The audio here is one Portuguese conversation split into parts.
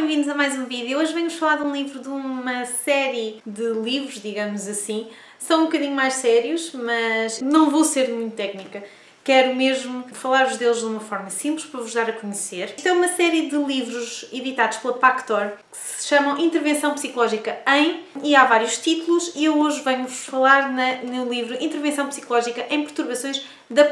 bem-vindos a mais um vídeo. Hoje venho-vos falar de um livro, de uma série de livros, digamos assim. São um bocadinho mais sérios, mas não vou ser muito técnica. Quero mesmo falar-vos deles de uma forma simples para vos dar a conhecer. Isto é uma série de livros editados pela Pactor que se chamam Intervenção Psicológica em, e há vários títulos, e eu hoje venho-vos falar no livro Intervenção Psicológica em Perturbações da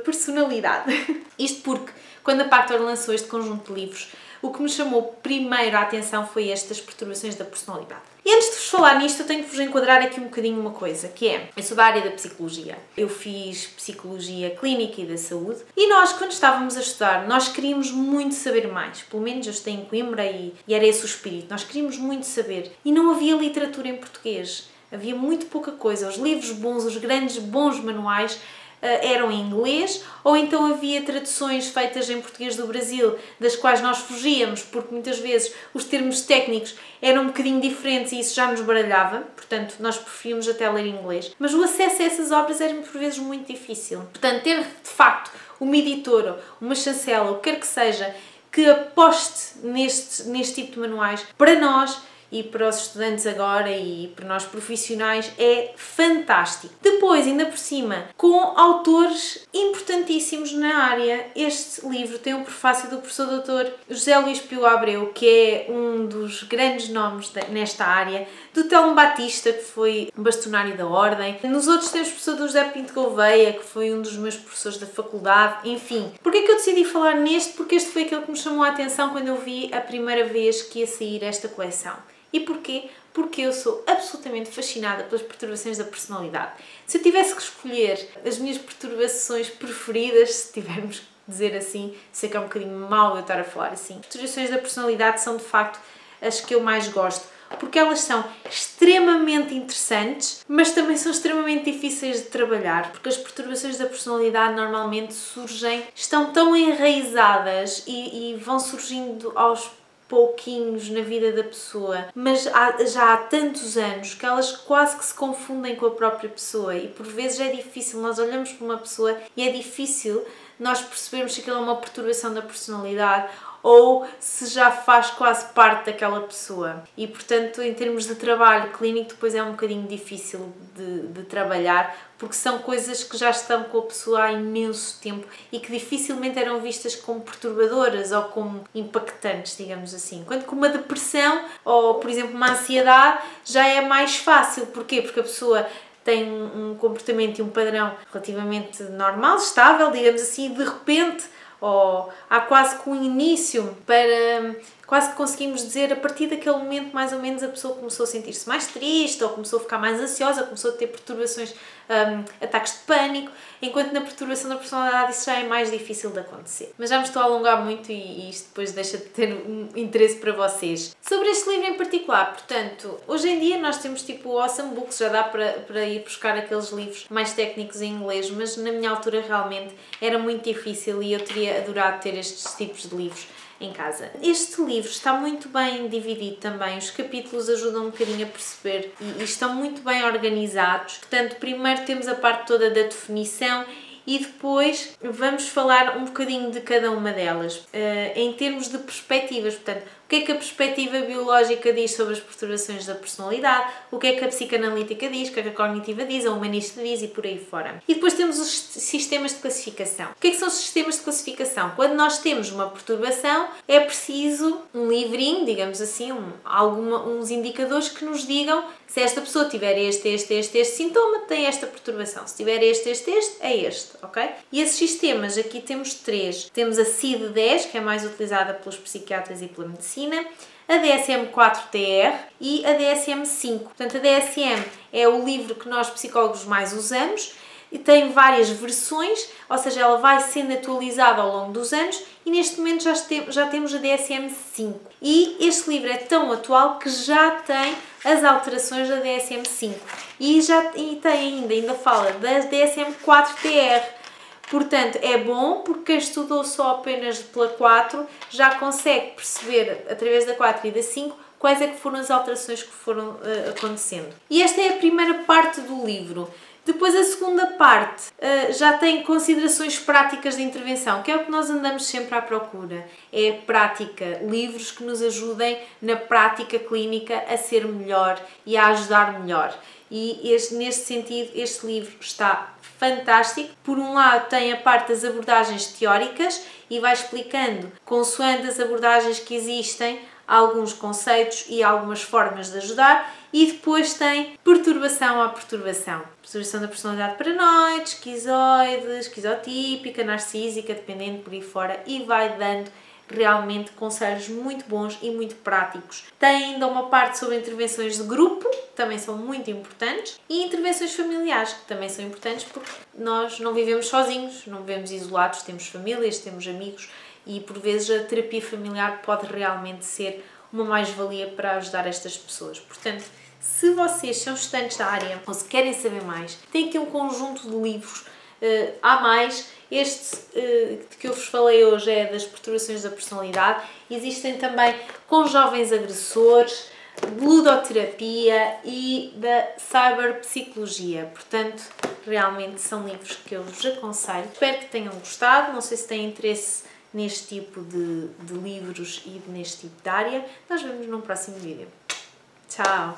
Personalidade. Isto porque, quando a Pactor lançou este conjunto de livros, o que me chamou primeiro a atenção foi estas perturbações da personalidade. E antes de vos falar nisto, eu tenho que vos enquadrar aqui um bocadinho uma coisa, que é, eu sou da área da psicologia. Eu fiz psicologia clínica e da saúde, e nós, quando estávamos a estudar, nós queríamos muito saber mais. Pelo menos eu estou em Coimbra e era esse o espírito. Nós queríamos muito saber. E não havia literatura em português. Havia muito pouca coisa. Os livros bons, os grandes bons manuais, eram em inglês, ou então havia traduções feitas em português do Brasil, das quais nós fugíamos, porque muitas vezes os termos técnicos eram um bocadinho diferentes e isso já nos baralhava, portanto nós preferíamos até ler em inglês. Mas o acesso a essas obras era por vezes muito difícil. Portanto, ter de facto uma editora, uma chancela, o que quer que seja, que aposte neste tipo de manuais, para nós e para os estudantes agora e para nós profissionais é fantástico. Depois, ainda por cima, com autores importantíssimos na área. Este livro tem um prefácio do professor Dr. José Luís Pio Abreu, que é um dos grandes nomes nesta área, do Telmo Batista, que foi bastonário da Ordem. Nos outros temos o professor José Pinto Gouveia, que foi um dos meus professores da faculdade, enfim. Porquê que eu decidi falar neste? Porque este foi aquele que me chamou a atenção quando eu vi a primeira vez que ia sair esta coleção. E porquê? Porque eu sou absolutamente fascinada pelas perturbações da personalidade. Se eu tivesse que escolher as minhas perturbações preferidas, se tivermos que dizer assim, sei que é um bocadinho mau eu estar a falar assim, perturbações da personalidade são de facto as que eu mais gosto, porque elas são extremamente interessantes, mas também são extremamente difíceis de trabalhar, porque as perturbações da personalidade normalmente estão tão enraizadas e vão surgindo aos pouquinhos na vida da pessoa, mas já há tantos anos que elas quase que se confundem com a própria pessoa e por vezes é difícil, nós olhamos para uma pessoa e é difícil nós percebermos se aquilo é uma perturbação da personalidade ou se já faz quase parte daquela pessoa. E, portanto, em termos de trabalho clínico, depois é um bocadinho difícil de trabalhar, porque são coisas que já estão com a pessoa há imenso tempo e que dificilmente eram vistas como perturbadoras ou como impactantes, digamos assim. Enquanto que uma depressão ou, por exemplo, uma ansiedade já é mais fácil. Porquê? Porque a pessoa tem um comportamento e um padrão relativamente normal, estável, digamos assim, e de repente ou há quase que um início para quase que conseguimos dizer a partir daquele momento mais ou menos a pessoa começou a sentir-se mais triste ou começou a ficar mais ansiosa, começou a ter perturbações, ataques de pânico, enquanto na perturbação da personalidade isso já é mais difícil de acontecer. Mas já me estou a alongar muito e isto depois deixa de ter um interesse para vocês. Sobre este livro em particular, portanto, hoje em dia nós temos tipo o Awesome Books, já dá para ir buscar aqueles livros mais técnicos em inglês, mas na minha altura realmente era muito difícil e eu teria adorado ter estes tipos de livros em casa. Este livro está muito bem dividido também, os capítulos ajudam um bocadinho a perceber e estão muito bem organizados. Portanto, primeiro temos a parte toda da definição e depois vamos falar um bocadinho de cada uma delas, em termos de perspectivas, portanto, o que é que a perspectiva biológica diz sobre as perturbações da personalidade, o que é que a psicanalítica diz, o que é que a cognitiva diz, a humanista diz e por aí fora. E depois temos os sistemas de classificação. O que é que são os sistemas de classificação? Quando nós temos uma perturbação, é preciso um livrinho, digamos assim, uns indicadores que nos digam se esta pessoa tiver este sintoma, tem esta perturbação. Se tiver este, é este, ok? E esses sistemas, aqui temos três. Temos a CID-10, que é mais utilizada pelos psiquiatras e pela medicina, a DSM-4-TR e a DSM-5. Portanto, a DSM é o livro que nós psicólogos mais usamos e tem várias versões, ou seja, ela vai sendo atualizada ao longo dos anos e neste momento já temos a DSM-5. E este livro é tão atual que já tem as alterações da DSM-5 e tem ainda fala da DSM-4-TR. Portanto, é bom porque quem estudou só apenas pela 4 já consegue perceber, através da 4 e da 5, quais é que foram as alterações que foram acontecendo. E esta é a primeira parte do livro, Depois a segunda parte já tem considerações práticas de intervenção, que é o que nós andamos sempre à procura. É prática, livros que nos ajudem na prática clínica a ser melhor e a ajudar melhor. E neste sentido, este livro está fantástico. Por um lado tem a parte das abordagens teóricas e vai explicando, consoante as abordagens que existem, alguns conceitos e algumas formas de ajudar, e depois tem perturbação à perturbação. Perturbação da personalidade paranoide, esquizoide, esquizotípica, narcísica, dependente, por aí fora, e vai dando realmente conselhos muito bons e muito práticos. Tem ainda uma parte sobre intervenções de grupo, que também são muito importantes, e intervenções familiares, que também são importantes porque nós não vivemos sozinhos, não vivemos isolados, temos famílias, temos amigos, e por vezes a terapia familiar pode realmente ser uma mais-valia para ajudar estas pessoas. Portanto, se vocês são estudantes da área ou se querem saber mais, tem aqui um conjunto de livros. Há mais. Este que eu vos falei hoje é das perturbações da personalidade. Existem também com jovens agressores, ludoterapia e da cyberpsicologia. Portanto, realmente são livros que eu vos aconselho. Espero que tenham gostado. Não sei se têm interesse neste tipo de livros e neste tipo de área. Nós vemos num próximo vídeo. Tchau!